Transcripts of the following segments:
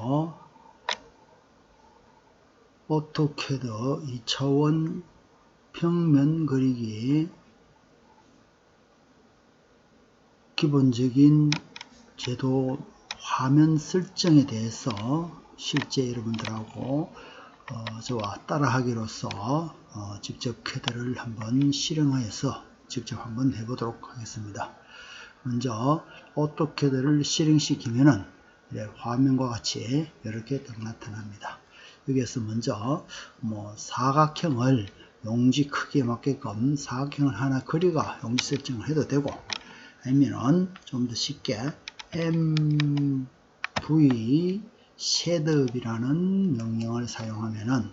여기서 오토캐드 2차원 평면 그리기 기본적인 제도 화면 설정에 대해서 실제 여러분들하고 저와 따라하기로서 직접 캐드를 한번 실행하여서 직접 한번 해보도록 하겠습니다. 먼저 오토캐드를 실행시키면은 화면과 같이 이렇게 딱 나타납니다. 여기에서 먼저 사각형을 용지 크기에 맞게끔 사각형을 하나 그리가 용지 설정을 해도 되고, 아니면은 좀 더 쉽게 MV 쉐드업이라는 명령을 사용하면은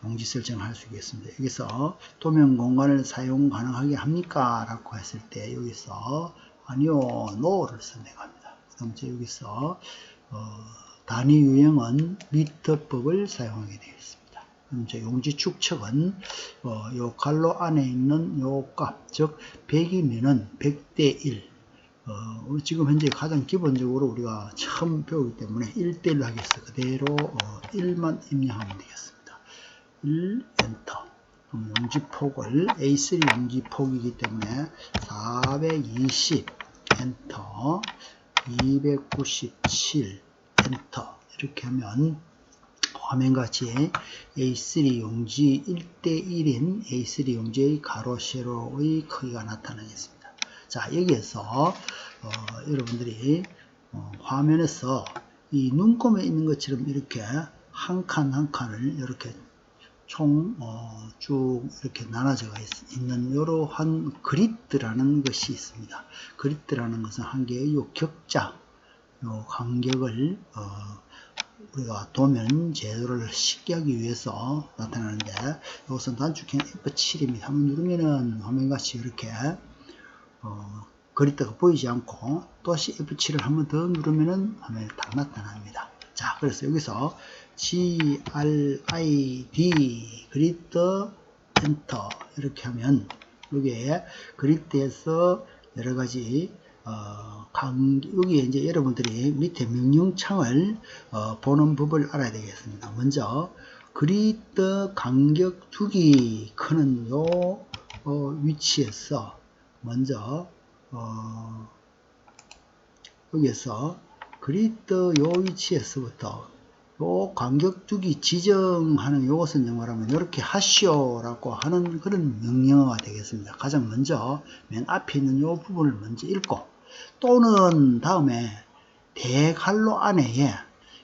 용지 설정을 할 수 있겠습니다. 여기서 도면 공간을 사용 가능하게 합니까? 라고 했을 때 여기서 아니요, NO를 선택합니다. 그 다음 여기서 단위 유형은 미터법을 사용하게 되겠습니다. 그럼 용지 축척은 요 갈로 안에 있는 요 값, 즉 100이면은 100대 1. 지금 현재 가장 기본적으로 우리가 처음 배우기 때문에 1대1로 하겠습니다. 그대로 1만 입력하면 되겠습니다. 1 엔터. 그럼 용지폭을 A3 용지폭이기 때문에 420 엔터, 297 엔터. 이렇게 하면 화면같이 A3 용지 1대1인 A3 용지의 가로 세로의 크기가 나타나겠습니다. 자, 여기에서 여러분들이 화면에서 이 눈금에 있는 것처럼 이렇게 한 칸 한 칸을 이렇게 총 쭉 이렇게 나눠져 있는 이러한 그리드라는 것이 있습니다. 그리드라는 것은 한 개의 요 격자, 요 간격을 우리가 도면 제도를 쉽게 하기 위해서 나타나는데, 이것은 단축키 F7입니다. 한번 누르면은 화면같이 이렇게 그리드가 보이지 않고, 또다시 F7을 한번 더 누르면은 화면에 딱 나타납니다. 자, 그래서 여기서 GRID 그리드 엔터 이렇게 하면 여기에 그리드에서 여러가지 여기에 이제 여러분들이 밑에 명령창을 보는 법을 알아야 되겠습니다. 먼저 그리드 간격 두기 크는 요 위치에서 먼저 여기에서 그리드 요 위치에서부터 요 간격 두기 지정하는 요것은 말하면 이렇게 하시오라고 하는 그런 명령어가 되겠습니다. 가장 먼저 맨 앞에 있는 요 부분을 먼저 읽고, 또는 다음에 대괄호 안에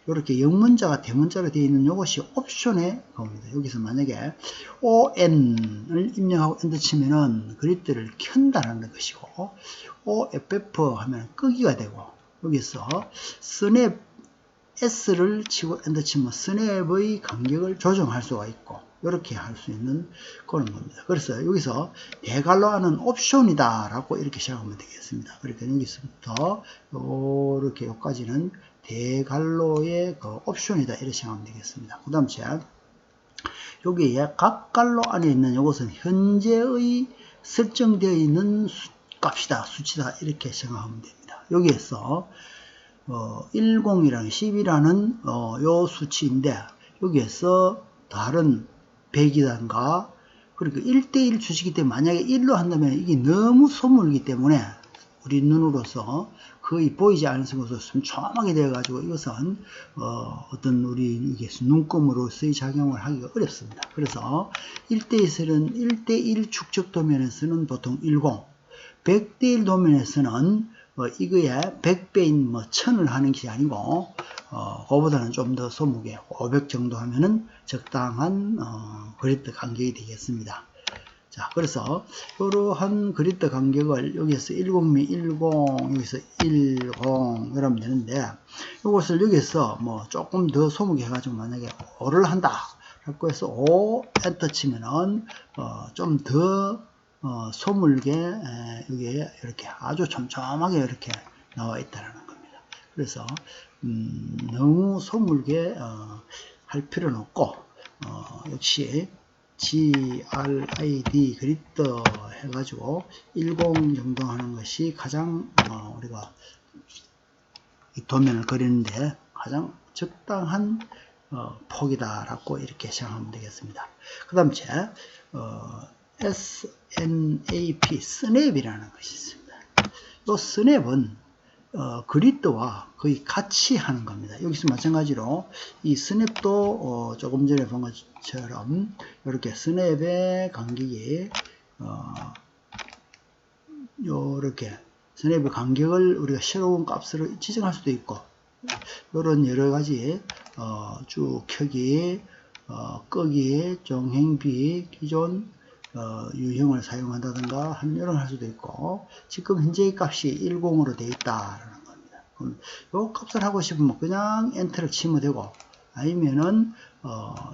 이렇게 영문자가 대문자로 되어 있는 이것이 옵션의 겁니다. 여기서 만약에 ON을 입력하고 엔터 치면은 그리드를 켠다는 것이고, OFF 하면 끄기가 되고, 여기서 스냅 S를 치고 엔터 치면 스냅의 간격을 조정할 수가 있고, 이렇게 할 수 있는 그런 겁니다. 그래서 여기서 대괄호하는 옵션이다 라고 이렇게 시작하면 되겠습니다. 그러니까 여기서부터 이렇게 여기까지는 대괄호의 그 옵션이다 이렇게 생각하면 되겠습니다. 그 다음 여기에 각 갈로 안에 있는 이것은 현재의 설정되어 있는 값이다, 수치다 이렇게 생각하면 됩니다. 여기에서 10이라는 10이라는 요 수치인데, 여기에서 다른 100이단가, 그러니까 1대1 수치이기 때문에 만약에 1로 한다면 이게 너무 소물이기 때문에 우리 눈으로서 거의 보이지 않는 것으로 촘촘하게 되어 가지고 이것은 어떤 우리 이게 눈금으로서의 작용을 하기가 어렵습니다. 그래서 1대1에서는 1대1 축적 도면에서는 보통 10, 100대1 도면에서는 이거에 100배인 1000을 하는 것이 아니고 그거보다는 좀 더 소무게 500 정도 하면은 적당한 그리드 간격이 되겠습니다. 자, 그래서 이러한 그리드 간격을 여기서 10미 10, 여기서 10 이러면 되는데, 이것을 여기서 조금 더 소무게 해가지고 만약에 5를 한다 라고 해서 5 엔터 치면은 좀 더 소물게 여기에 이렇게 아주 촘촘하게 이렇게 나와 있다는 겁니다. 그래서 너무 소물게 할 필요는 없고, 역시 GRID 그리드 해가지고 10 정도 하는 것이 가장 우리가 이 도면을 그리는데 가장 적당한 폭이다라고 이렇게 생각하면 되겠습니다. 그 다음 SNAP, 스냅이라는 것이 있습니다. 이 스냅은 그리드와 거의 같이 하는 겁니다. 여기서 마찬가지로 이 스냅도 조금 전에 본 것처럼 이렇게 스냅의 간격이 요렇게 스냅의 간격을 우리가 새로운 값으로 지정할 수도 있고, 이런 여러 가지 쭉 켜기, 끄기, 종행비, 기존 유형을 사용한다든가 하는 이런 할 수도 있고, 지금 현재 값이 10으로 되어 있다라는 겁니다. 그럼 요 값을 하고 싶으면 그냥 엔터를 치면 되고, 아니면은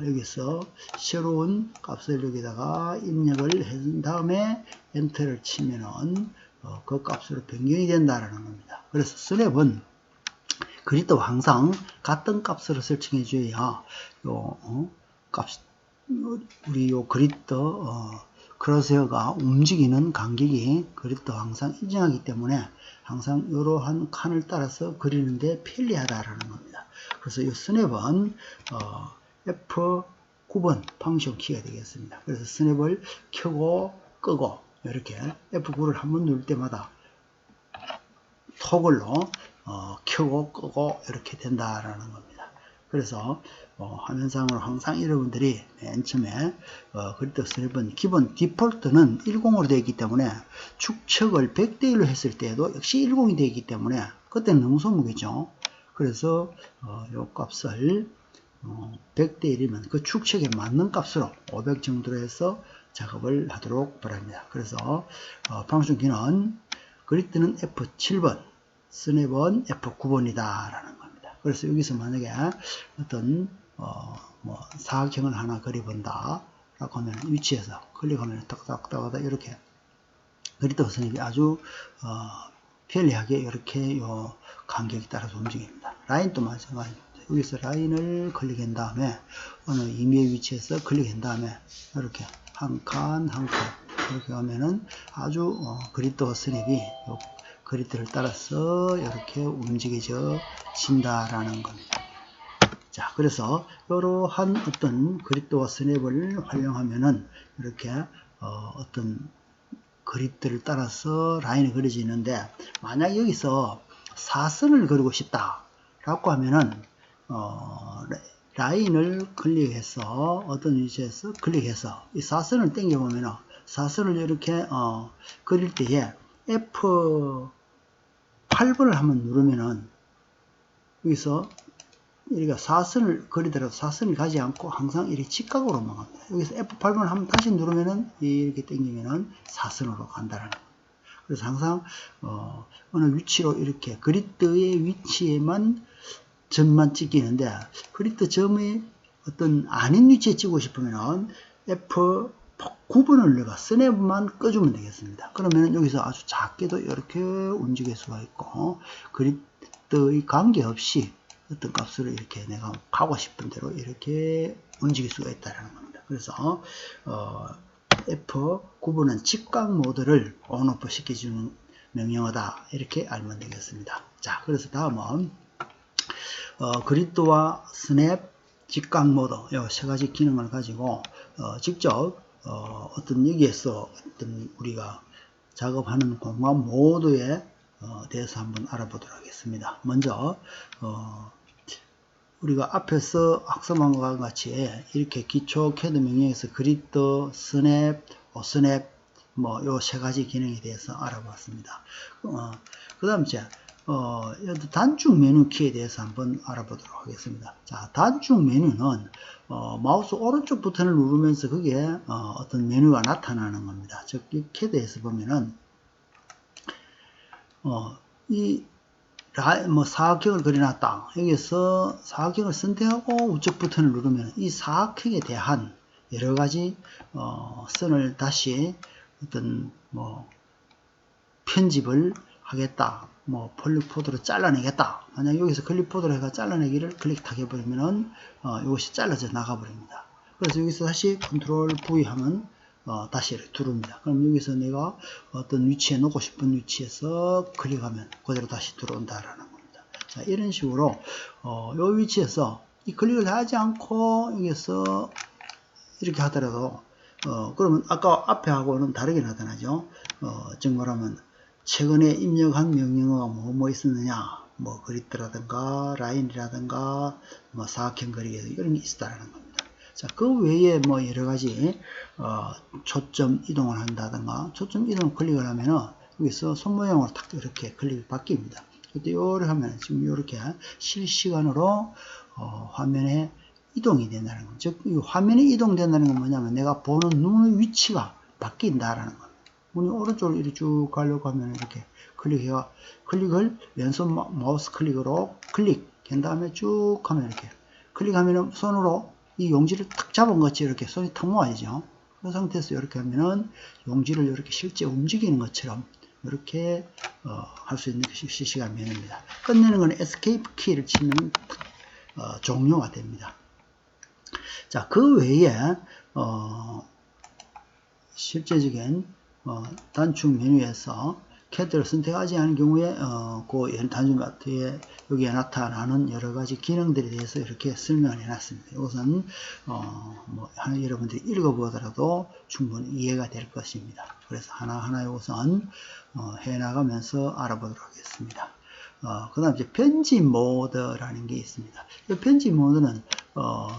여기서 새로운 값을 여기다가 입력을 해준 다음에 엔터를 치면은 그 값으로 변경이 된다라는 겁니다. 그래서 스냅은 그리드와 항상 같은 값으로 설정해 줘야 우리 요 그리드 크로스헤어가 움직이는 간격이 그리드와 항상 인정하기 때문에 항상 이러한 칸을 따라서 그리는데 편리하다라는 겁니다. 그래서 이 스냅은 F9번 펑션 키가 되겠습니다. 그래서 스냅을 켜고 끄고 이렇게 F9를 한번 누를 때마다 토글로 켜고 끄고 이렇게 된다라는 겁니다. 그래서 화면상으로 항상 여러분들이 맨 처음에 그리드 스냅은 기본 디폴트는 10으로 되어 있기 때문에 축척을 100대 1로 했을 때에도 역시 10이 되어 있기 때문에 그때는 너무 소무겠죠. 그래서 이 값을 100대 1이면 그 축척에 맞는 값으로 500 정도로 해서 작업을 하도록 바랍니다. 그래서 펑션 키는 그리드는 F7번, 스냅은 F9번이다 라는 겁니다. 그래서 여기서 만약에 어떤 뭐 사각형을 하나 그려본다 라고 하면 위치에서 클릭하면 딱딱딱 이렇게 그리드 스냅이 아주 편리하게 이렇게 요 간격에 따라서 움직입니다. 라인도 마찬가지입니다. 여기서 라인을 클릭한 다음에 어느 임의의 위치에서 클릭한 다음에 이렇게 한 칸 한 칸 이렇게 하면은 아주 그리드 스냅이 요 그리드를 따라서 이렇게 움직여져 진다라는 겁니다. 자, 그래서 이러한 어떤 그리드와 스냅을 활용하면은 이렇게 어떤 그리드를 따라서 라인이 그려지는데, 만약 여기서 사선을 그리고 싶다 라고 하면은 라인을 클릭해서 어떤 위치에서 클릭해서 이 사선을 당겨 보면은 사선을 이렇게 그릴 때에 F8번을 한번 누르면은 여기서 우리가 사선을 그리더라도 사선을 가지 않고 항상 이렇게 직각으로만 갑니다. 여기서 F8번을 한번 다시 누르면은 이렇게 당기면은 사선으로 간다는 겁니다. 그래서 항상 어느 위치로 이렇게 그리드의 위치에만 점만 찍히는데, 그리드 점의 어떤 아닌 위치에 찍고 싶으면 F9번을 내가 스냅만 꺼주면 되겠습니다. 그러면 여기서 아주 작게도 이렇게 움직일 수가 있고, 그리드의 관계없이 어떤 값으로 이렇게 내가 가고 싶은 대로 이렇게 움직일 수가 있다는 겁니다. 그래서 F9번은 직각 모드를 온오프 시켜주는 명령어다 이렇게 알면 되겠습니다. 자, 그래서 다음은 그리드와 스냅, 직각 모드 이 세 가지 기능을 가지고 직접 어떤 여기에서 어떤 우리가 작업하는 공간 모드에 대해서 한번 알아보도록 하겠습니다. 먼저 우리가 앞에서 학습한 것과 같이 이렇게 기초 캐드 명령에서 그리드, 스냅, 오스냅 뭐 요 세 가지 기능에 대해서 알아봤습니다. 그 다음 단축 메뉴 키에 대해서 한번 알아보도록 하겠습니다. 자, 단축 메뉴는 마우스 오른쪽 버튼을 누르면서 거기에 어떤 메뉴가 나타나는 겁니다. 즉, 이 캐드에서 보면은 사각형을 그려놨다. 여기서 사각형을 선택하고 우측 버튼을 누르면 이 사각형에 대한 여러 가지 선을 다시 어떤 편집을 하겠다. 폴리포드로 잘라내겠다. 만약 여기서 클립보드로 해가 잘라내기를 클릭 탁 해버리면은 이것이 잘라져 나가버립니다. 그래서 여기서 다시 컨트롤 V 하면 다시 이렇게 들어옵니다. 그럼 여기서 내가 어떤 위치에 놓고 싶은 위치에서 클릭하면 그대로 다시 들어온다라는 겁니다. 자, 자, 이런 식으로 요 위치에서 이 클릭을 하지 않고 여기서 이렇게 하더라도 그러면 아까 앞에 하고는 다르게 나타나죠. 즉 말하면 최근에 입력한 명령어가 뭐 있었느냐, 뭐 그리드라든가 라인이라든가 뭐 사각형 그리기 이런 게 있다라는 겁니다. 자, 그 외에 뭐 여러 가지 초점 이동을 한다든가 초점 이동 클릭을 하면은 여기서 손 모양으로 탁 이렇게 클릭이 바뀝니다. 그때 요를 하면 지금 이렇게 실시간으로 화면에 이동이 된다는 거. 즉, 이 화면이 이동된다는 건 뭐냐면 내가 보는 눈의 위치가 바뀐다라는 겁니다. 눈이 오른쪽으로 이렇게 쭉 가려고 하면 이렇게 클릭을 왼손 마우스 클릭으로 한 다음에 쭉 하면 이렇게 클릭하면 손으로 이 용지를 탁 잡은 것이 이렇게 손이 탁 모아지죠. 그 상태에서 이렇게 하면은 용지를 이렇게 실제 움직이는 것처럼 이렇게 할 수 있는 것이 실시간 메뉴입니다. 끝내는 건 에스케이프 키를 치면 종료가 됩니다. 자, 그 외에 실제적인 단축 메뉴에서 캐드를 선택하지 않은 경우에 그 단축 마트에 여기에 나타나는 여러 가지 기능들에 대해서 이렇게 설명을 해놨습니다. 이것은 뭐 여러분들이 읽어보더라도 충분히 이해가 될 것입니다. 그래서 하나하나 이것은 해나가면서 알아보도록 하겠습니다. 그 다음 이제 편집 모드라는 게 있습니다. 이 편집 모드는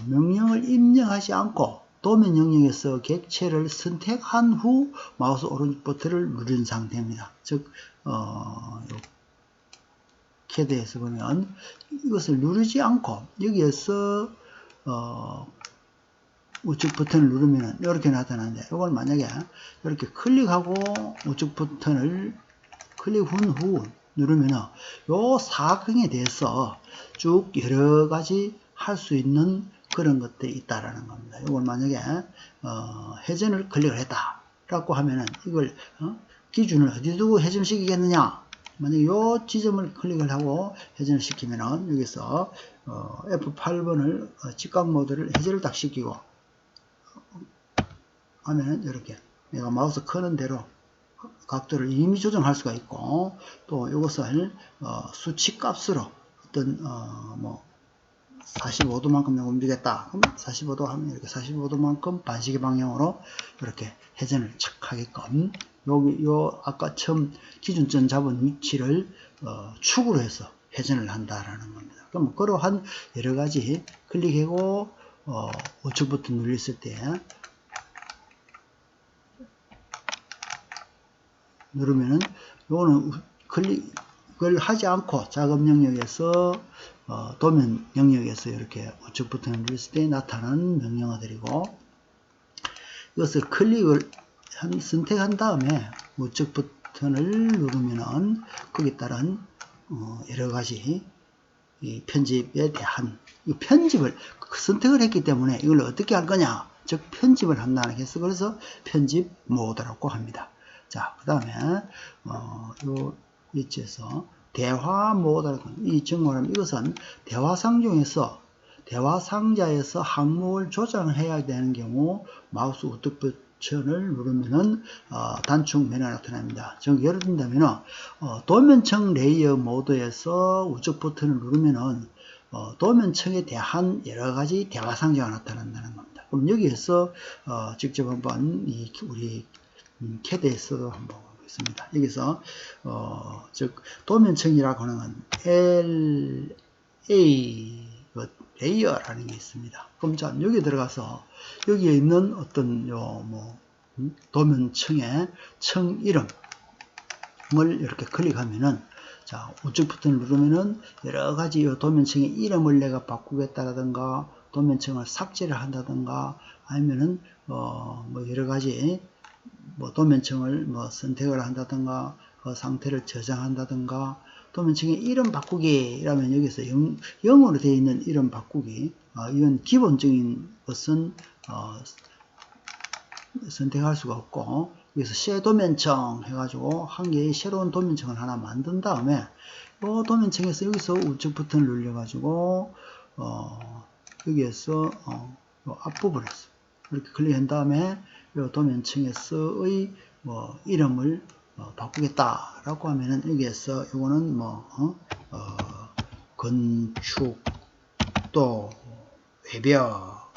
명령을 입력하지 않고 도면 영역에서 객체를 선택한 후 마우스 오른쪽 버튼을 누른 상태입니다. 즉 캐드에서 보면 이것을 누르지 않고 여기에서 우측 버튼을 누르면 이렇게 나타나는데 이걸 만약에 이렇게 클릭하고 우측 버튼을 클릭한 후 누르면 요 사각형에 대해서 쭉 여러 가지 할 수 있는 그런 것들이 있다라는 겁니다. 이걸 만약에 회전을 클릭을 했다 라고 하면은 이걸 기준을 어디 두고 회전시키겠느냐, 만약에 요 지점을 클릭을 하고 회전을 시키면은 여기서 F8번을 직각 모드를 회전을 딱 시키고 하면은 이렇게 내가 마우스 커는 대로 각도를 이미 조정할 수가 있고, 또 이것을 수치 값으로 어떤 뭐 45도만큼 움직였다. 그럼 45도 하면 이렇게 45도만큼 반시계 방향으로 이렇게 회전을 척 하게끔 요 아까 처음 기준점 잡은 위치를 축으로 해서 회전을 한다라는 겁니다. 그럼 그러한 여러 가지 클릭하고 우측 버튼 눌렸을 때 누르면은 요거는 클릭을 하지 않고 작업 영역에서 도면 영역에서 이렇게 우측 버튼을 누르실 때 나타나는 명령어들이고, 이것을 클릭을 선택한 다음에 우측 버튼을 누르면은 거기에 따른 여러 가지 이 편집에 대한 이 편집을 선택을 했기 때문에 이걸 어떻게 할 거냐, 즉 편집을 한다는 해서 그래서 편집 모드라고 합니다. 자, 그 다음에 요 위치에서 대화 모드라고, 이 정말하면 이것은 대화 상자에서 항목을 조정해야 되는 경우 마우스 우측 버튼을 누르면은 단축 메뉴가 나타납니다. 즉 예를 든다면 도면청 레이어 모드에서 우측 버튼을 누르면은 도면청에 대한 여러 가지 대화 상자가 나타난다는 겁니다. 그럼 여기에서 직접 한번 우리 캐드에서도 한번 보겠습니다. 여기서 즉 도면청이라고 하는 LA 레이어라는 게 있습니다. 그럼 자, 여기 들어가서 여기에 있는 어떤 도면청의 청 이름을 이렇게 클릭하면은, 자, 우측 버튼을 누르면은 여러 가지 도면청의 이름을 내가 바꾸겠다라든가 도면청을 삭제를 한다든가 아니면은 뭐 여러 가지 도면청을 선택을 한다든가 그 상태를 저장한다든가 도면청의 이름 바꾸기라면 여기서 0으로 되어 있는 이름 바꾸기, 이건 기본적인 것은 선택할 수가 없고, 여기서 새 도면청 해가지고 한 개의 새로운 도면청을 하나 만든 다음에 이 도면청에서 여기서 우측 버튼을 눌려가지고 여기에서 앞부분에서 이렇게 클릭한 다음에 이 도면청에서의 이름을 바꾸겠다라고 하면은 여기에서 이거는 건축, 또 외벽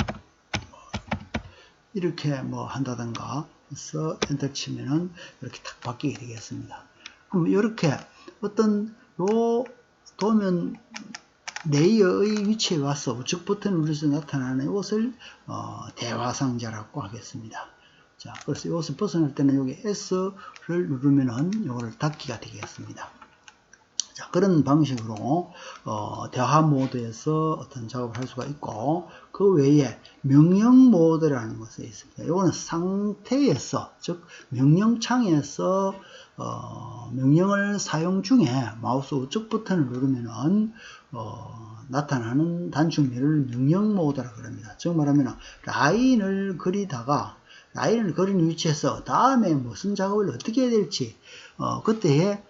이렇게 뭐 한다든가 해서 엔터 치면은 이렇게 탁 바뀌게 되겠습니다. 그럼 이렇게 어떤 요 도면 레이어의 위치에 와서 우측 버튼을 눌러서 나타나는 이것을 대화상자라고 하겠습니다. 자, 그래서 이것을 벗어날 때는 여기 S를 누르면은 이거를 닫기가 되겠습니다. 자, 그런 방식으로 대화 모드에서 어떤 작업을 할 수가 있고, 그 외에 명령 모드라는 것이 있습니다. 이거는 상태에서, 즉 명령창에서 명령을 사용 중에 마우스 우측 버튼을 누르면은 나타나는 단축미를 명령 모드라고 합니다. 즉 말하면 라인을 그리다가 라인을 그린 위치에서 다음에 무슨 작업을 어떻게 해야 될지 그때에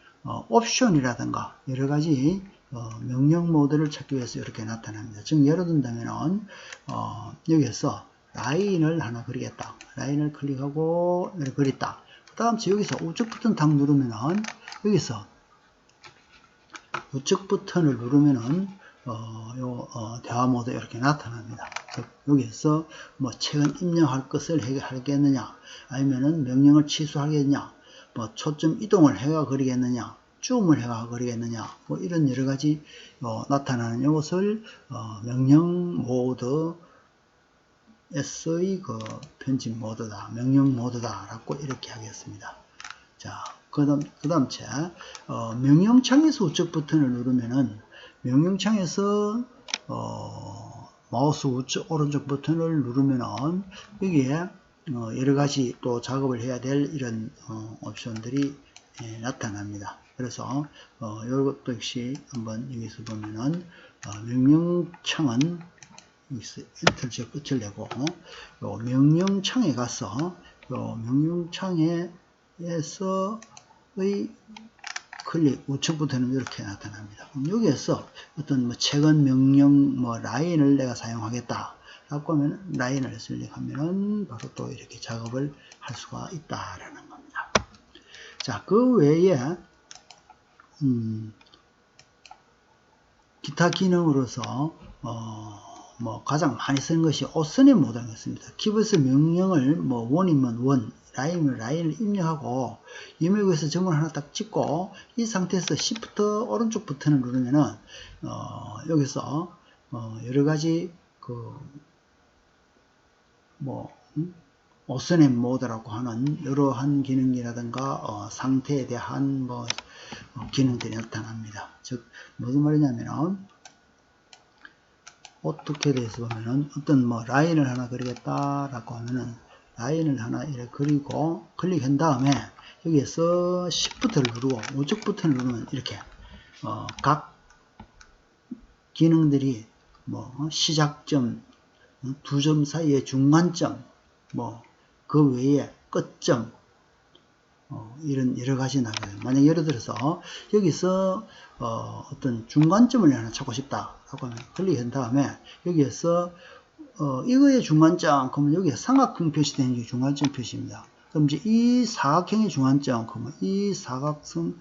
옵션이라든가 여러가지 명령 모드를 찾기 위해서 이렇게 나타납니다. 즉 예를 든다면 여기에서 라인을 하나 그리겠다. 라인을 클릭하고 그렸다. 그 다음 여기서 우측 버튼 탁 누르면은 여기서 우측 버튼을 누르면은 대화 모드 이렇게 나타납니다. 즉 여기에서 뭐 최근 입력할 것을 하겠느냐, 아니면은 명령을 취소하겠느냐, 뭐 초점 이동을 해가 그리겠느냐, 줌을 해가 그리겠느냐, 뭐 이런 여러 가지 나타나는 이것을 명령 모드 S의 그 편집 모드다, 명령 모드다라고 이렇게 하겠습니다. 자, 그 다음 명령창에서 우측 버튼을 누르면은 명령창에서 마우스 우측 오른쪽 버튼을 누르면은 여기에 여러 가지 또 작업을 해야 될 이런 옵션들이 나타납니다. 그래서 이것도 역시 한번 여기서 보면은 명령창은 엔터 끝을 내고 명령창에 가서 명령창에서의 클릭 우측 버튼은 이렇게 나타납니다. 그럼 여기에서 어떤 뭐 최근 명령 뭐 라인을 내가 사용하겠다 라고 하면 라인을 클릭하면은 바로 또 이렇게 작업을 할 수가 있다라는 겁니다. 자, 그 외에 기타 기능으로서 뭐 가장 많이 쓰는 것이 오스냅 모드가 있습니다. 키보드에서 명령을 뭐 원이면 원, 라인이면 라인을 입력하고 이메일에서 점을 하나 딱 찍고 이 상태에서 Shift 오른쪽 버튼을 누르면은 여기서 여러 가지 그 뭐 오스냅 모드라고 하는 이러한 기능이라든가 상태에 대한 뭐 기능들이 나타납니다. 즉 무슨 말이냐면은 어떻게 돼서 보면은 어떤 뭐 라인을 하나 그리겠다라고 하면은 라인을 하나 이렇게 그리고 클릭한 다음에 여기에서 Shift를 누르고 우측 버튼을 누르면 이렇게 각 기능들이 뭐 시작점, 두 점 사이의 중간점, 뭐 그 외에 끝점 이런 여러 가지 나가요. 만약 예를 들어서 여기서 어떤 중간점을 하나 찾고 싶다라고 하면 클릭한 다음에 여기에서 이거의 중간점 그러면 여기에 삼각형 표시되는 게 중간점 표시입니다. 그럼 이제 이 사각형의 중간점 그러면 이 사각선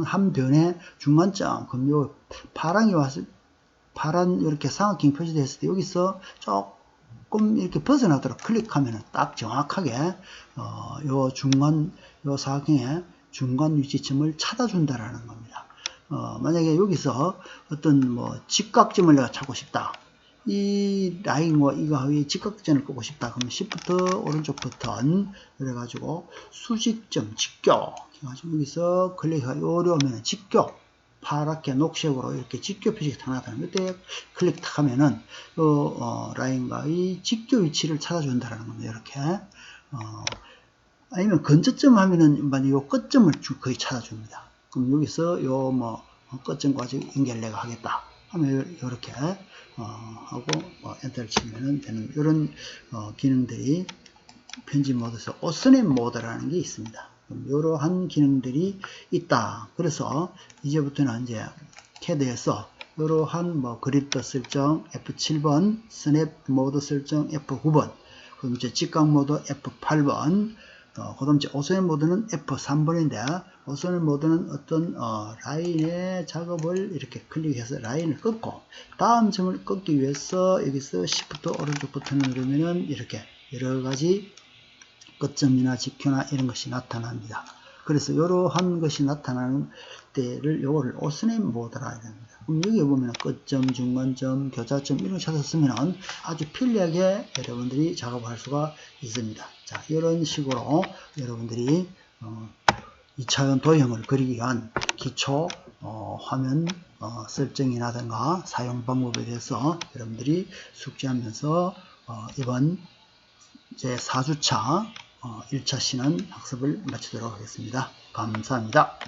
한 변의 중간점 그럼 요 파랑이 왔을 파란 이렇게 삼각형 표시됐을 때 여기서 조금 이렇게 벗어나도록 클릭하면 딱 정확하게 요 중간 요 사각형의 중간 위치점을 찾아준다라는 겁니다. 만약에 여기서 어떤 뭐 직각점을 내가 찾고 싶다. 이 라인과 이거의 직각점을 끄고 싶다. 그러면 Shift 오른쪽 버튼 그래가지고 수직점 직교 해가지고 여기서 클릭하고 어려우면 직교 파랗게 녹색으로 이렇게 직교 표시가 나타나면 이때 클릭 탁 하면은 라인과의 직교 위치를 찾아준다는 겁니다. 이렇게 아니면 건저점 하면은 요 끝점을 거의 찾아줍니다. 그럼 여기서 요 뭐 끝점과 연결 내가 하겠다 하면 이렇게 하고 엔터를 치면은 되는 이런 기능들이 편집 모드에서 오스냅 모드라는 게 있습니다. 이러한 기능들이 있다. 그래서 이제부터는 이제 캐드에서 이러한 뭐 그리드 설정 F7번, 스냅 모드 설정 F9번, 그럼 이제 직각 모드 F8번, 그 다음 오선의 모드는 F3번인데 오선의 모드는 어떤 라인의 작업을 이렇게 클릭해서 라인을 끊고 다음 점을 끊기 위해서 여기서 Shift 오른쪽 버튼을 누르면은 이렇게 여러가지 끝점이나 직표나 이런 것이 나타납니다. 그래서 이러한 것이 나타나는 때를 요거를 오선의 모드라 합니다. 그럼 여기 보면 끝점, 중간점, 교차점 이런 거 찾았으면 아주 편리하게 여러분들이 작업할 수가 있습니다. 자, 이런 식으로 여러분들이 2차원 도형을 그리기 위한 기초 화면 설정이라든가 사용 방법에 대해서 여러분들이 숙지하면서 이번 제 4주차 1차 시는 학습을 마치도록 하겠습니다. 감사합니다.